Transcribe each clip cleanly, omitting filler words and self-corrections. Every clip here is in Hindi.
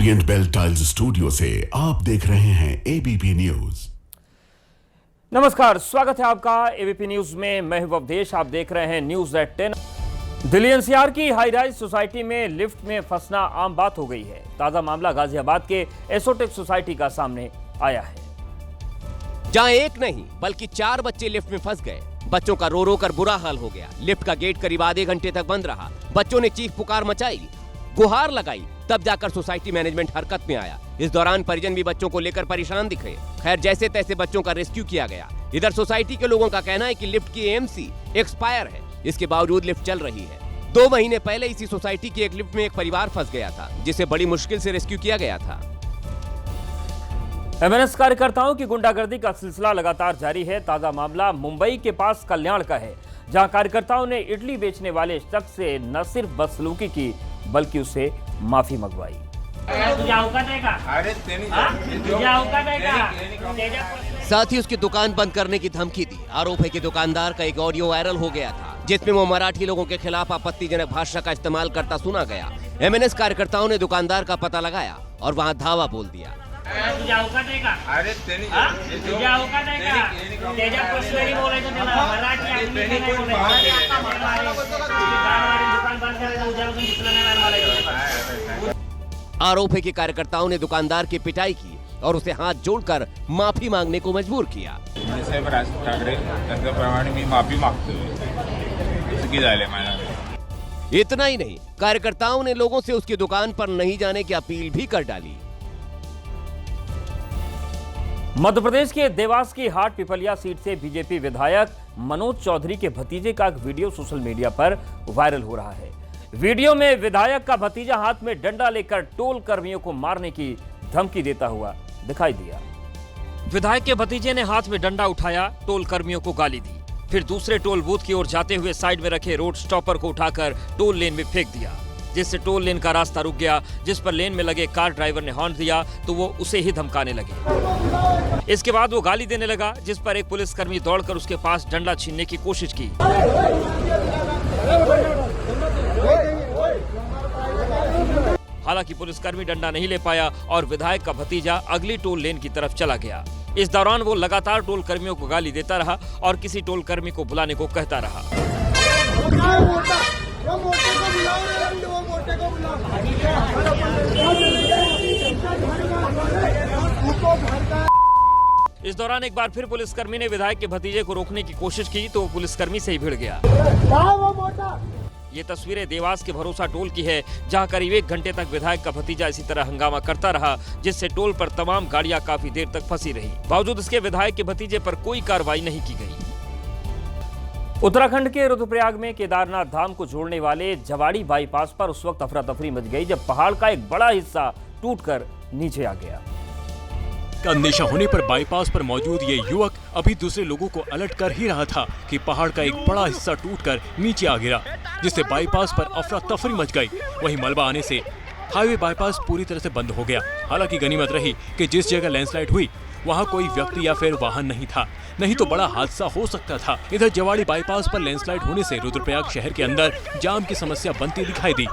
ओरिएंट बेल टाइल्स स्टूडियो से आप देख रहे हैं एबीपी न्यूज। नमस्कार, स्वागत है आपका एबीपी न्यूज में। मैं हूं अवधेश, आप देख रहे हैं न्यूज एट 10। दिल्ली एनसीआर की हाई राइज सोसाइटी में लिफ्ट में फंसना आम बात हो गई है। ताजा मामला गाजियाबाद के एसोटेक सोसाइटी का सामने आया है, जहां एक नहीं बल्कि 4 बच्चे लिफ्ट में फंस गए। बच्चों का रो रो कर बुरा हाल हो गया। लिफ्ट का गेट करीब आधे घंटे तक बंद रहा। बच्चों ने चीख पुकार मचाई, गुहार लगाई, तब जाकर सोसाइटी मैनेजमेंट हरकत में आया। इस दौरान परिजन भी बच्चों को लेकर परेशान दिखे। खैर, जैसे तैसे बच्चों का रेस्क्यू किया गया। इधर सोसाइटी के लोगों का कहना है कि लिफ्ट की एएमसी एक्सपायर है, इसके बावजूद लिफ्ट चल रही है। 2 महीने पहले इसी सोसाइटी की एक लिफ्ट में एक परिवार फंस गया था, जिसे बड़ी मुश्किल से रेस्क्यू किया गया था। एमएनएस कार्यकर्ताओं की गुंडागर्दी का सिलसिला लगातार जारी है। ताजा मामला मुंबई के पास कल्याण का है, जहां कार्यकर्ताओं ने इडली बेचने वाले शख्स से न सिर्फ बदसलूकी की बल्कि उसे माफी मंगवाई। साथ ही उसकी दुकान बंद करने की धमकी दी। आरोप है कि दुकानदार का एक ऑडियो वायरल हो गया था, जिसमें वो मराठी लोगों के खिलाफ आपत्तिजनक भाषा का इस्तेमाल करता सुना गया। एमएनएस कार्यकर्ताओं ने दुकानदार का पता लगाया और वहां धावा बोल दिया। आरोप है कि कार्यकर्ताओं ने दुकानदार की पिटाई की और उसे हाथ जोड़कर माफी मांगने को मजबूर किया। साहेब राज ठाकरे त्यांच्याप्रमाणे मी माफी मागतोय, चुकी झाली माझ्याकडे। इतना ही नहीं, कार्यकर्ताओं ने लोगों से उसकी दुकान पर नहीं जाने की अपील भी कर डाली। मध्य प्रदेश के देवास की हाट पिपलिया सीट से बीजेपी विधायक मनोज चौधरी के भतीजे का एक वीडियो सोशल मीडिया पर वायरल हो रहा है। वीडियो में विधायक का भतीजा हाथ में डंडा लेकर टोल कर्मियों को मारने की धमकी देता हुआ दिखाई दिया। विधायक के भतीजे ने हाथ में डंडा उठाया, टोल कर्मियों को गाली दी, फिर दूसरे टोल बूथ की ओर जाते हुए साइड में रखे रोड स्टॉपर को उठाकर टोल लेन में फेंक दिया, जिससे टोल लेन का रास्ता रुक गया। जिस पर लेन में लगे कार ड्राइवर ने हॉर्न दिया तो वो उसे ही धमकाने लगे। इसके बाद वो गाली देने लगा, जिस पर एक पुलिसकर्मी दौड़कर उसके पास डंडा छीनने की कोशिश की। हालांकि पुलिसकर्मी डंडा नहीं ले पाया और विधायक का भतीजा अगली टोल लेन की तरफ चला गया। इस दौरान वो लगातार टोल कर्मियों को गाली देता रहा और किसी टोल कर्मी को बुलाने को कहता रहा। इस दौरान एक बार फिर पुलिसकर्मी ने विधायक के भतीजे को रोकने की कोशिश की तो वो पुलिसकर्मी से ही भिड़ गया। ये तस्वीरें देवास के भरोसा टोल की है, जहां करीब 1 घंटे तक विधायक का भतीजा इसी तरह हंगामा करता रहा, जिससे टोल पर तमाम गाड़ियां काफी देर तक फंसी रही। बावजूद इसके विधायक के भतीजे पर कोई कार्रवाई नहीं की गई। उत्तराखंड के रुद्रप्रयाग में केदारनाथ धाम को जोड़ने वाले जवाड़ी बाईपास पर उस वक्त अफरा तफरी मच गई जब पहाड़ का एक बड़ा हिस्सा टूटकर नीचे आ गया। का नशा होने पर बाईपास पर मौजूद ये युवक अभी दूसरे लोगों को अलर्ट कर ही रहा था कि पहाड़ का एक बड़ा हिस्सा टूटकर नीचे आ गिरा, जिससे बाईपास पर अफरा तफरी मच गई। वहीं मलबा आने से हाईवे बाईपास पूरी तरह से बंद हो गया। हालांकि गनीमत रही कि जिस जगह लैंडस्लाइड हुई वहां कोई व्यक्ति या फिर वाहन नहीं था, नहीं तो बड़ा हादसा हो सकता था। इधर जवाड़ी बाईपास पर लैंडस्लाइड होने से रुद्रप्रयाग शहर के अंदर जाम की समस्या बनती दिखाई दी।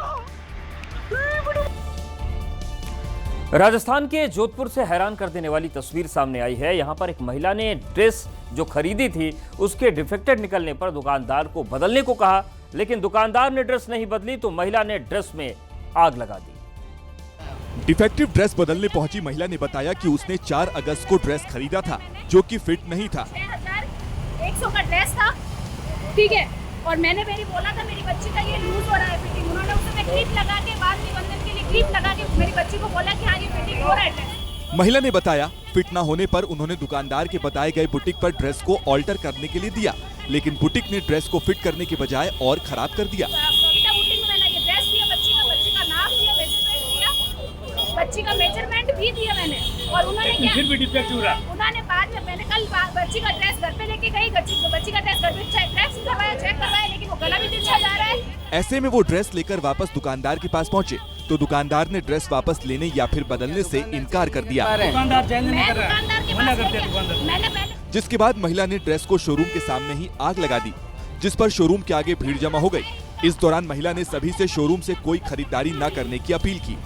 राजस्थान के जोधपुर से हैरान कर देने वाली तस्वीर सामने आई है। यहां पर एक महिला ने ड्रेस जो खरीदी थी उसके डिफेक्टेड निकलने पर दुकानदार को बदलने को कहा, लेकिन दुकानदार ने ड्रेस नहीं बदली तो महिला ने ड्रेस में आग लगा दी। डिफेक्टिव ड्रेस बदलने पहुंची महिला ने बताया कि उसने 4 अगस्त को ड्रेस खरीदा था जो कि फिट नहीं था। 6100 का ड्रेस था, ठीक है, और मैंने बोला था मेरी बच्ची का ये लूज हो रहा है फिटिंग। उन्होंने उसमें क्लिप लगा के बाद निबंधन के लिए क्लिप लगा के मेरी बच्ची को बोला कि हाँ ये फिटिंग हो रहा है ड्रेस। महिला ने बताया फिट न होने पर उन्होंने दुकानदार के बताए गए बुटीक पर ड्रेस को ऑल्टर करने के लिए दिया, लेकिन बुटीक ने ड्रेस को फिट करने के बजाय और खराब कर दिया। बच्ची का मेजरमेंट भी दिया मैंने और उन्होंने क्या फिर भी डिफेक्ट हो रहा। उन्होंने बाद में मैंने कल बच्ची का ड्रेस घर पे लेके गई, बच्ची का ड्रेस घर पे चेक करवाया, लेकिन वो गला भी तिरछा जा रहा है। ऐसे में वो ड्रेस लेकर वापस दुकानदार के पास पहुंचे तो दुकानदार ने ड्रेस वापस लेने या फिर बदलने से इनकार कर दिया। जिसके बाद महिला ने ड्रेस को शोरूम के सामने ही आग लगा दी, जिस पर शोरूम के आगे भीड़ जमा हो गई। इस दौरान महिला ने सभी से शोरूम से कोई खरीदारी न करने की अपील की।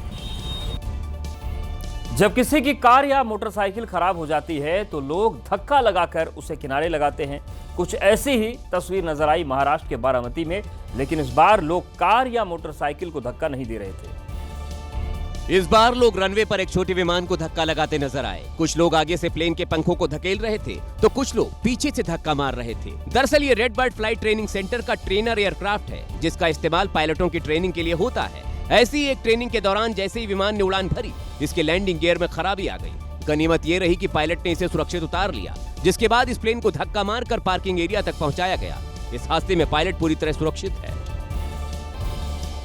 जब किसी की कार या मोटरसाइकिल खराब हो जाती है तो लोग धक्का लगाकर उसे किनारे लगाते हैं। कुछ ऐसी ही तस्वीर नजर आई महाराष्ट्र के बारामती में, लेकिन इस बार लोग कार या मोटरसाइकिल को धक्का नहीं दे रहे थे। इस बार लोग रनवे पर एक छोटे विमान को धक्का लगाते नजर आए। कुछ लोग आगे से प्लेन के पंखों को धकेल रहे थे तो कुछ लोग पीछे से धक्का मार रहे थे। दरअसल ये red bird flight training centre का ट्रेनर एयरक्राफ्ट है, जिसका इस्तेमाल पायलटों की ट्रेनिंग के लिए होता है। ऐसी एक ट्रेनिंग के दौरान जैसे ही विमान ने उड़ान भरी, इसके लैंडिंग गियर में खराबी आ गई। गनीमत ये रही कि पायलट ने इसे सुरक्षित उतार लिया, जिसके बाद इस प्लेन को धक्का मारकर पार्किंग एरिया तक पहुंचाया गया। इस हादसे में पायलट पूरी तरह सुरक्षित है।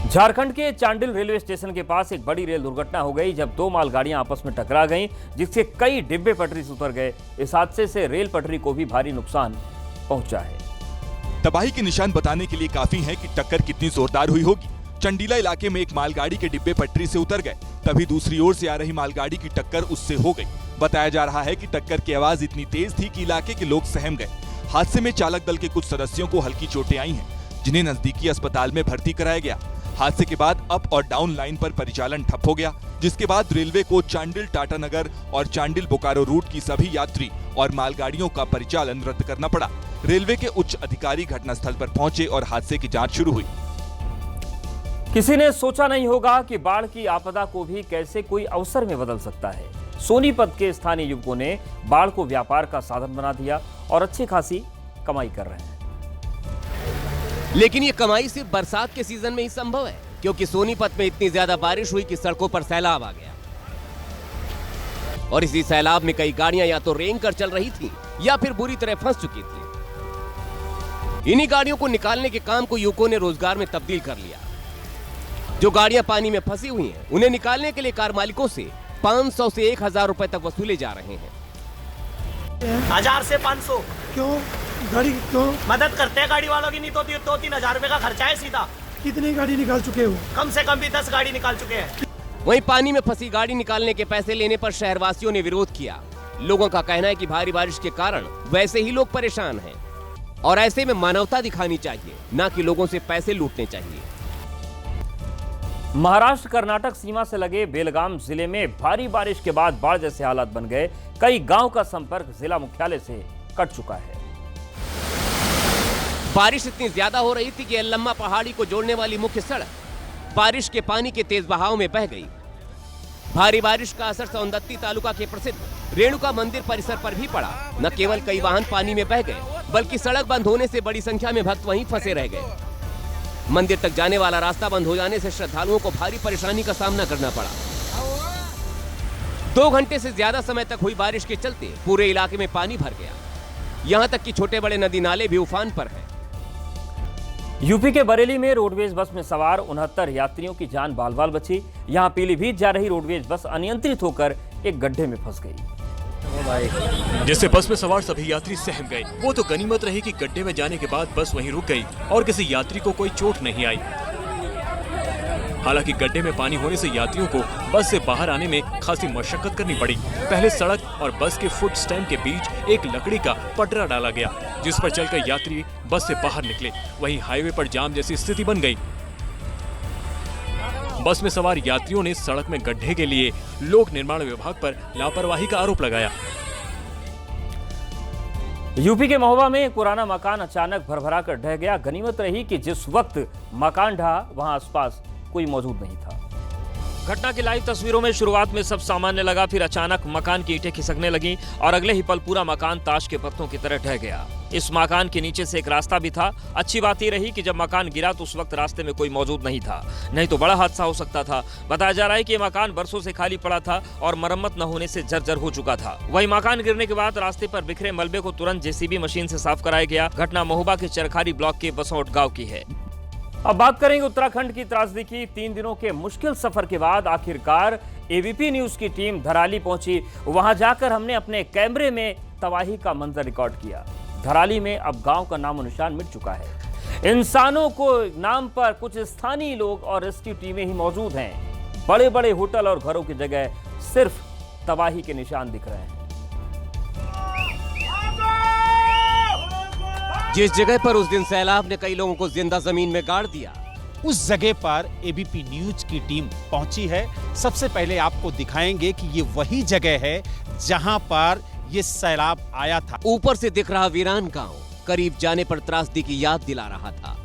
झारखंड के चांडिल रेलवे स्टेशन के पास एक बड़ी रेल दुर्घटना हो गई जब दो मालगाड़ियां आपस में टकरा गईं, जिससे कई डिब्बे पटरी से उतर गए। इस हादसे से रेल पटरी को भी भारी नुकसान पहुंचा है। तबाही के निशान बताने के लिए काफी है कि टक्कर कितनी जोरदार हुई होगी। चंडीला इलाके में एक मालगाड़ी के डिब्बे पटरी से उतर गए, तभी दूसरी ओर से आ रही मालगाड़ी की टक्कर उससे हो गई। बताया जा रहा है कि टक्कर की आवाज इतनी तेज थी कि इलाके के लोग सहम गए। हादसे में चालक दल के कुछ सदस्यों को हल्की चोटें आई हैं, जिन्हें नजदीकी अस्पताल में भर्ती कराया गया। हादसे के बाद अप और डाउन लाइन पर परिचालन ठप हो गया, जिसके बाद रेलवे को चांडिल टाटानगर और चांडिल बोकारो रूट की सभी यात्री और मालगाड़ियों का परिचालन रद्द करना पड़ा। रेलवे के उच्च अधिकारी घटनास्थल पर पहुंचे और हादसे की जांच शुरू हुई। किसी ने सोचा नहीं होगा कि बाढ़ की आपदा को भी कैसे कोई अवसर में बदल सकता है। सोनीपत के स्थानीय युवकों ने बाढ़ को व्यापार का साधन बना दिया और अच्छी खासी कमाई कर रहे हैं। लेकिन ये कमाई सिर्फ बरसात के सीजन में ही संभव है, क्योंकि सोनीपत में इतनी ज्यादा बारिश हुई कि सड़कों पर सैलाब आ गया और इसी सैलाब में कई गाड़ियां या तो रेंग कर चल रही थी या फिर बुरी तरह फंस चुकी थी। इन्हीं गाड़ियों को निकालने के काम को युवकों ने रोजगार में तब्दील कर लिया। जो गाड़ियां पानी में फंसी हुई हैं, उन्हें निकालने के लिए कार मालिकों से 500 से 1000 रुपए तक वसूले जा रहे हैं। 1000 से 500 क्यों? गाड़ी क्यों? मदद करते हैं गाड़ी वालों की, नहीं तो 2-3 हजार रुपए का खर्चा है सीधा। कितनी गाड़ी निकाल चुके हो? कम से कम भी 10 गाड़ी निकाल चुके हैं। वहीं पानी में फंसी गाड़ी निकालने के पैसे लेने पर शहरवासियों ने विरोध किया। लोगों का कहना है कि भारी बारिश के कारण वैसे ही लोग परेशान हैं और ऐसे में मानवता दिखानी चाहिए, न कि लोगों से पैसे लूटने चाहिए। महाराष्ट्र कर्नाटक सीमा से लगे बेलगाम जिले में भारी बारिश के बाद बाढ़ जैसे हालात बन गए। कई गांव का संपर्क जिला मुख्यालय से कट चुका है। बारिश इतनी ज्यादा हो रही थी कि यल्लम्मा पहाड़ी को जोड़ने वाली मुख्य सड़क बारिश के पानी के तेज बहाव में बह गई। भारी बारिश का असर सौंदत्ती तालुका के प्रसिद्ध रेणुका मंदिर परिसर पर भी पड़ा। न केवल कई वाहन पानी में बह गए, बल्कि सड़क बंद होने से बड़ी संख्या में भक्त वहीं फंसे रह गए। मंदिर तक जाने वाला रास्ता बंद हो जाने से श्रद्धालुओं को भारी परेशानी का सामना करना पड़ा। 2 घंटे से ज्यादा समय तक हुई बारिश के चलते पूरे इलाके में पानी भर गया। यहां तक कि छोटे बड़े नदी नाले भी उफान पर हैं। यूपी के बरेली में रोडवेज बस में सवार 69 यात्रियों की जान बाल बाल बची। यहां पीलीभीत जा रही रोडवेज बस अनियंत्रित होकर एक गड्ढे में फंस गई, जिससे बस में सवार सभी यात्री सहम गए। वो तो गनीमत रही कि गड्ढे में जाने के बाद बस वहीं रुक गई और किसी यात्री को कोई चोट नहीं आई। हालांकि गड्ढे में पानी होने से यात्रियों को बस से बाहर आने में खासी मशक्कत करनी पड़ी। पहले सड़क और बस के फुट स्टैंड के बीच एक लकड़ी का पटरा डाला गया, जिस पर चलकर यात्री बस से बाहर निकले। वहीं हाईवे पर जाम जैसी स्थिति बन गई। बस में सवार यात्रियों ने सड़क में गड्ढे के लिए लोक निर्माण विभाग पर लापरवाही का आरोप लगाया। यूपी के महोबा में एक पुराना मकान अचानक भरभरा कर ढह गया। गनीमत रही कि जिस वक्त मकान ढहा वहां आसपास कोई मौजूद नहीं था। घटना की लाइव तस्वीरों में शुरुआत में सब सामान्य लगा, फिर अचानक मकान की ईंटें खिसकने लगीं और अगले ही पल पूरा मकान ताश के पत्तों की तरह ढह गया। इस मकान के नीचे से एक रास्ता भी था। अच्छी बात यह रही कि जब मकान गिरा तो उस वक्त रास्ते में कोई मौजूद नहीं था, नहीं तो बड़ा हादसा हो सकता था। बताया जा रहा है कि यह मकान बरसों से खाली पड़ा था और मरम्मत न होने से जर्जर हो चुका था। वही मकान गिरने के बाद रास्ते पर बिखरे मलबे को तुरंत जेसीबी मशीन से साफ कराया गया। घटना महोबा के चरखारी ब्लॉक के बसौट गाँव की है। अब बात करेंगे उत्तराखंड की त्रासदी की। 3 दिनों के मुश्किल सफर के बाद आखिरकार एबीपी न्यूज की टीम धराली पहुंची। वहां जाकर हमने अपने कैमरे में तबाही का मंजर रिकॉर्ड किया। धराली में अब गांव का नामो निशान मिट चुका है। इंसानों को नाम पर कुछ स्थानीय लोग और रेस्क्यू टीमें ही मौजूद हैं। बड़े बड़े होटल और घरों की जगह सिर्फ तबाही के निशान दिख रहे हैं। जिस जगह पर उस दिन सैलाब ने कई लोगों को जिंदा जमीन में गाड़ दिया, उस जगह पर एबीपी न्यूज की टीम पहुंची है। सबसे पहले आपको दिखाएंगे कि ये वही जगह है जहां पर ये सैलाब आया था। ऊपर से दिख रहा वीरान गांव करीब जाने पर त्रासदी की याद दिला रहा था।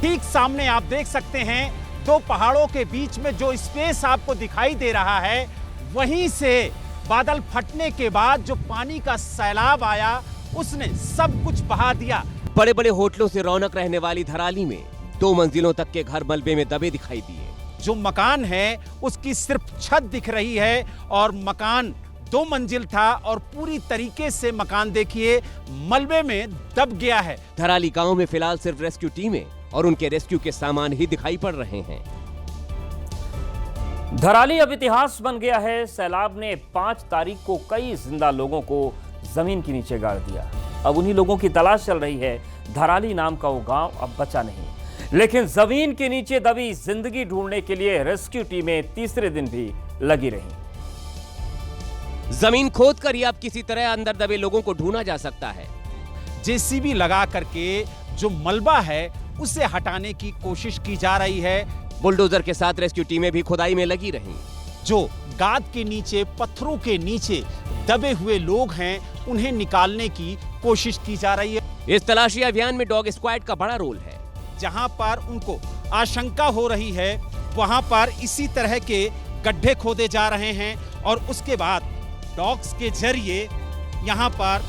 ठीक सामने आप देख सकते हैं दो पहाड़ों के बीच में जो स्पेस आपको दिखाई दे रहा है, वहीं से बादल फटने के बाद जो पानी का सैलाब आया उसने सब कुछ बहा दिया। बड़े बड़े होटलों से रौनक रहने वाली धराली में 2 मंजिलों तक के घर मलबे में दबे दिखाई दिए। जो मकान है उसकी सिर्फ छत दिख रही है और मकान 2 मंजिल था और पूरी तरीके से मकान देखिए मलबे में दब गया है। धराली गांव में फिलहाल सिर्फ रेस्क्यू टीमें और उनके रेस्क्यू के सामान ही दिखाई पड़ रहे हैं। धराली अब इतिहास बन गया है। सैलाब ने 5 तारीख को कई जिंदा लोगों को जमीन के नीचे गाड़ दिया। अब उन्हीं लोगों की तलाश चल रही है। धराली नाम का वो गांव अब बचा नहीं, लेकिन जमीन के नीचे दबी जिंदगी ढूंढने के लिए रेस्क्यू टीमें तीसरे दिन भी लगी रही। जमीन खोदकर ही अब किसी तरह अंदर दबे लोगों को ढूंढा जा सकता है। जेसीबी लगा करके जो मलबा है उसे हटाने की कोशिश की जा रही है। बुलडोजर के साथ रेस्क्यू टीमें भी खुदाई में लगी रहीं। जो गाद के नीचे, पत्थरों के नीचे दबे हुए लोग हैं उन्हें निकालने की कोशिश की जा रही है। इस तलाशी अभियान में डॉग स्क्वाड का बड़ा रोल है। जहां पर उनको आशंका हो रही है वहां पर इसी तरह के गड्ढे खोदे जा रहे हैं और उसके बाद डॉग्स के जरिए यहां पर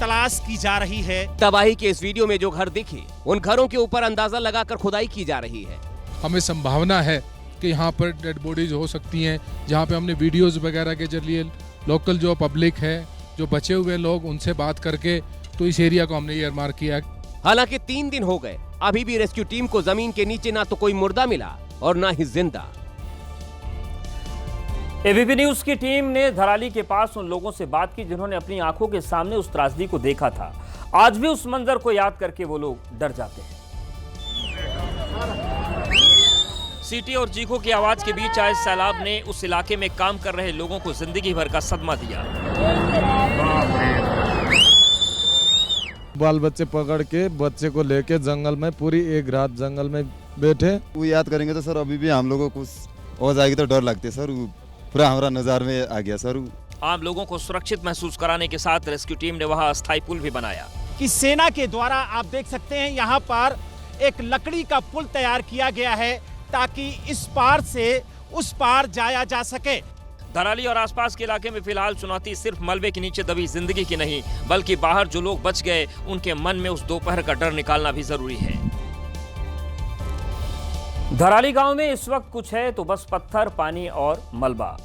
तलाश की जा रही है। तबाही के इस वीडियो में जो घर दिखे उन घरों के ऊपर अंदाजा लगाकर खुदाई की जा रही है। हमें संभावना है कि यहाँ पर डेड बॉडीज हो सकती हैं, जहाँ पे हमने वीडियोस वगैरह के जरिए लोकल जो पब्लिक है, जो बचे हुए लोग, उनसे बात करके तो इस एरिया को हमने ईयरमार्क किया। हालांकि 3 दिन हो गए, अभी भी रेस्क्यू टीम को जमीन के नीचे ना तो कोई मुर्दा मिला और ना ही जिंदा। एबीपी न्यूज की टीम ने धराली के पास उन लोगों से बात की जिन्होंने अपनी आंखों के सामने उस त्रासदी को देखा था। आज भी उस मंजर को याद करके वो लोग डर जाते हैं। सीटी और चीखों की आवाज के बीच आए सैलाब ने उस इलाके में काम कर रहे लोगों को जिंदगी भर का सदमा दिया। बाल बच्चे पकड़ के बच्चे को लेके जंगल में पूरी एक रात जंगल में बैठे। वो याद करेंगे तो सर अभी भी हम लोगों को कुछ हो जाएगी तो डर लगती है सर। पूरा हमारा नज़र में आ गया सर। आम लोगों को सुरक्षित महसूस कराने के साथ रेस्क्यू टीम ने वहां अस्थायी पुल भी बनाया। कि सेना के द्वारा आप देख सकते हैं यहाँ पर एक लकड़ी का पुल तैयार किया गया है ताकि इस पार से उस पार जाया जा सके। धराली और आसपास के इलाके में फिलहाल चुनौती सिर्फ मलबे के नीचे दबी जिंदगी की नहीं, बल्कि बाहर जो लोग बच गए उनके मन में उस दोपहर का डर निकालना भी जरूरी है। धराली गांव में इस वक्त कुछ है तो बस पत्थर, पानी और मलबा।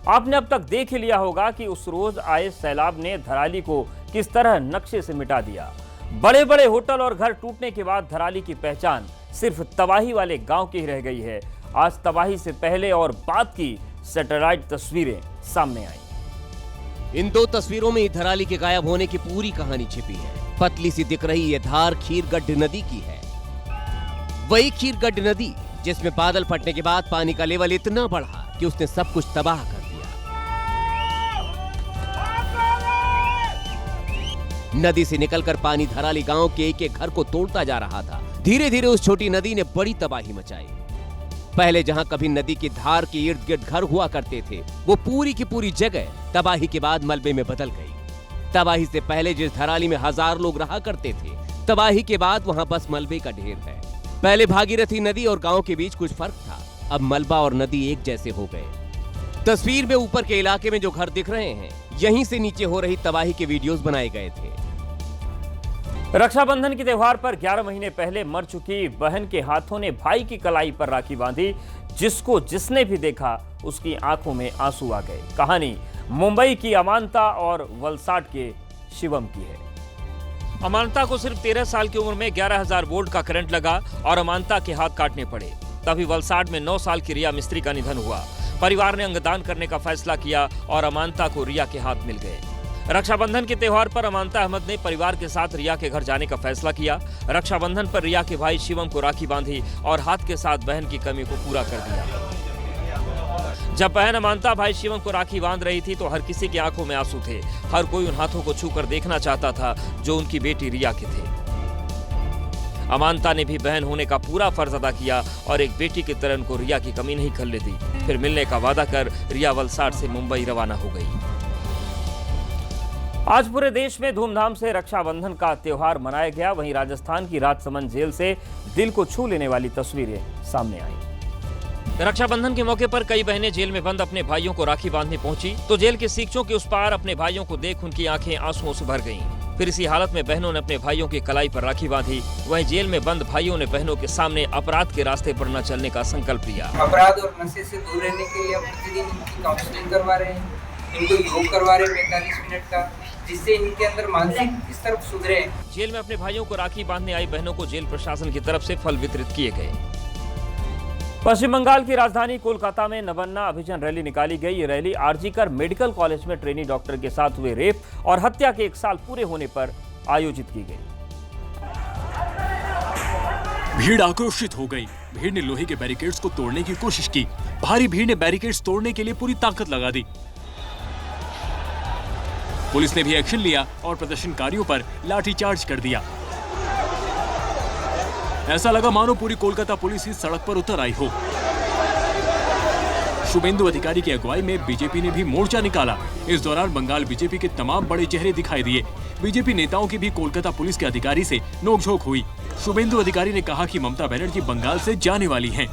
आपने अब तक देख ही लिया होगा कि उस रोज आए सैलाब ने धराली को किस तरह नक्शे से मिटा दिया। बड़े बड़े होटल और घर टूटने के बाद धराली की पहचान सिर्फ तबाही वाले गांव की ही रह गई है। आज तबाही से पहले और बाद की सैटेलाइट तस्वीरें सामने आई। इन 2 तस्वीरों में ही धराली के गायब होने की पूरी कहानी छिपी है। पतली सी दिख रही ये धार खीरगढ़ नदी की है। वही खीरगढ़ नदी जिसमें बादल फटने के बाद पानी का लेवल इतना बढ़ा कि उसने सब कुछ तबाह कर दिया। नदी से निकलकर पानी धराली गांव के एक घर को तोड़ता जा रहा था। धीरे धीरे उस छोटी नदी ने बड़ी तबाही मचाई। पहले जहां कभी नदी की धार के इर्द गिर्द घर हुआ करते थे, वो पूरी की पूरी जगह तबाही के बाद मलबे में बदल गई। तबाही से पहले जिस धराली में 1000 लोग रहा करते थे, तबाही के बाद वहां बस मलबे का ढेर है। पहले भागीरथी नदी और गांव के बीच कुछ फर्क था, अब मलबा और नदी एक जैसे हो गए। तस्वीर में ऊपर के इलाके में जो घर दिख रहे हैं, यहीं से नीचे हो रही तबाही के वीडियोस बनाए गए थे। रक्षाबंधन के त्योहार पर 11 महीने पहले मर चुकी बहन के हाथों ने भाई की कलाई पर राखी बांधी, जिसको जिसने भी देखा उसकी आंखों में आंसू आ गए। कहानी मुंबई की अमानता और वलसाड के शिवम की है। अमानता को सिर्फ 13 साल की उम्र में 11,000 वोल्ट का करंट लगा और अमानता के हाथ काटने पड़े। तभी वलसाड में 9 साल की रिया मिस्त्री का निधन हुआ। परिवार ने अंगदान करने का फैसला किया और अमानता को रिया के हाथ मिल गए। रक्षाबंधन के त्योहार पर अमानता अहमद ने परिवार के साथ रिया के घर जाने का फैसला किया। रक्षाबंधन पर रिया के भाई शिवम को राखी बांधी और हाथ के साथ बहन की कमी को पूरा कर दिया। जब बहन अमानता भाई शिवम को राखी बांध रही थी तो हर किसी की आंखों में आंसू थे। हर कोई उन हाथों को छूकर देखना चाहता था जो उनकी बेटी रिया के थे। अमानता ने भी बहन होने का पूरा फर्ज अदा किया और एक बेटी की तरह उनको रिया की कमी नहीं खलने दी। फिर मिलने का वादा कर रिया वलसाड से मुंबई रवाना हो गई। आज पूरे देश में धूमधाम से रक्षाबंधन का त्योहार मनाया गया। वहीं राजस्थान की राजसमंद जेल से दिल को छू लेने वाली तस्वीरें सामने आई। रक्षाबंधन के मौके पर कई बहनें जेल में बंद अपने भाइयों को राखी बांधने पहुंची तो जेल के सीखचों के उस पार अपने भाइयों को देख उनकी आंखें आंसुओं से भर गईं। फिर इसी हालत में बहनों ने अपने भाइयों की कलाई पर राखी बांधी। वहीं जेल में बंद भाइयों ने बहनों के सामने अपराध के रास्ते पर न चलने का संकल्प लिया। अपराध और नशे से दूर रहने के लिए हम प्रतिदिन इनकी काउंसलिंग करवा रहे हैं, इनको योग करवा रहे हैं 45 मिनट का, जिससे इनके अंदर मानसिक स्तर सुधरे। जेल में अपने भाइयों को राखी बांधने आई बहनों को जेल प्रशासन की तरफ से फल वितरित किए गए। पश्चिम बंगाल की राजधानी कोलकाता में नवन्ना अभियान रैली निकाली गई। ये रैली आरजीकर मेडिकल कॉलेज में ट्रेनी डॉक्टर के साथ हुए रेप और हत्या के 1 साल पूरे होने पर आयोजित की गई। भीड़ आक्रोशित हो गई। भीड़ ने लोहे के बैरिकेड्स को तोड़ने की कोशिश की। भारी भीड़ ने बैरिकेड्स तोड़ने के लिए पूरी ताकत लगा दी। पुलिस ने भी एक्शन लिया और प्रदर्शनकारियों पर लाठीचार्ज कर दिया। ऐसा लगा मानो पूरी कोलकाता पुलिस ही सड़क पर उतर आई हो। शुभेंदु अधिकारी की अगुवाई में बीजेपी ने भी मोर्चा निकाला। इस दौरान बंगाल बीजेपी के तमाम बड़े चेहरे दिखाई दिए। बीजेपी नेताओं की भी कोलकाता पुलिस के अधिकारी से नोकझोंक हुई। शुभेंदु अधिकारी ने कहा कि ममता बनर्जी बंगाल से जाने वाली हैं।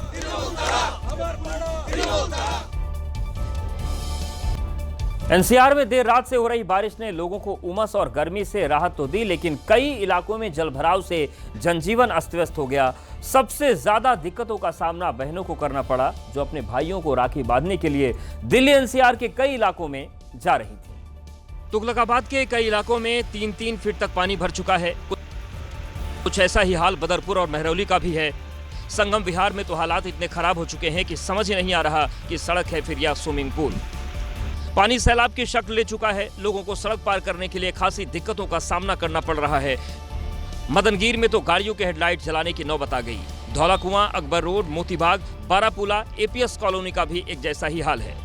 एनसीआर में देर रात से हो रही बारिश ने लोगों को उमस और गर्मी से राहत तो दी, लेकिन कई इलाकों में जलभराव से जनजीवन अस्त व्यस्त हो गया। सबसे ज्यादा दिक्कतों का सामना बहनों को करना पड़ा, जो अपने भाइयों को राखी बांधने के लिए दिल्ली एनसीआर के कई इलाकों में जा रही थी। तुगलकाबाद के कई इलाकों में 3-3 फीट तक पानी भर चुका है। कुछ ऐसा ही हाल बदरपुर और महरौली का भी है। संगम विहार में तो हालात इतने खराब हो चुके हैं कि समझ ही नहीं आ रहा कि सड़क है फिर या स्विमिंग पूल। पानी सैलाब की शक्ल ले चुका है। लोगों को सड़क पार करने के लिए खासी दिक्कतों का सामना करना पड़ रहा है। मदनगीर में तो गाड़ियों के हेडलाइट जलाने की नौबत आ गई। Dhaula Kuan, Akbar road, Motibagh, Barapullah, APS colony का भी एक जैसा ही हाल है।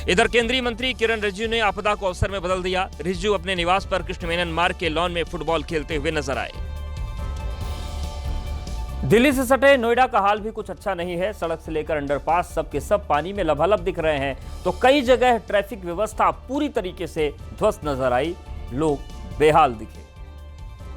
इधर केंद्रीय मंत्री किरण रिजिजू ने आपदा को अवसर में बदल दिया। रिजिजू अपने निवास पर कृष्ण मेनन मार्ग के लॉन में फुटबॉल खेलते हुए नजर आए। दिल्ली से सटे नोएडा का हाल भी कुछ अच्छा नहीं है। सड़क से लेकर अंडरपास सब के सब पानी में लबालब दिख रहे हैं, तो कई जगह ट्रैफिक व्यवस्था पूरी तरीके से ध्वस्त नजर आई। लोग बेहाल दिखे।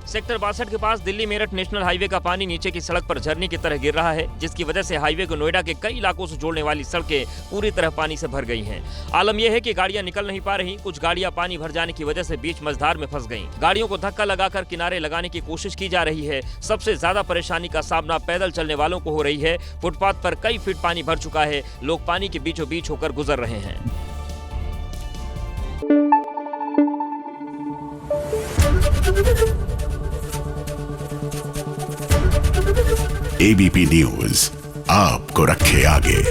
सेक्टर 62 के पास दिल्ली मेरठ नेशनल हाईवे का पानी नीचे की सड़क पर झरने की तरह गिर रहा है, जिसकी वजह से हाईवे को नोएडा के कई इलाकों से जोड़ने वाली सड़कें पूरी तरह पानी से भर गई हैं। आलम यह है कि गाड़ियां निकल नहीं पा रही। कुछ गाड़ियां पानी भर जाने की वजह से बीच मझधार में फंस गईं। गाड़ियों को धक्का लगाकर किनारे लगाने की कोशिश की जा रही है। सबसे ज्यादा परेशानी का सामना पैदल चलने वालों को हो रही है। फुटपाथ पर कई फीट पानी भर चुका है। लोग पानी के बीचों बीच होकर गुजर रहे हैं। एबीपी न्यूज आपको रखे आगे।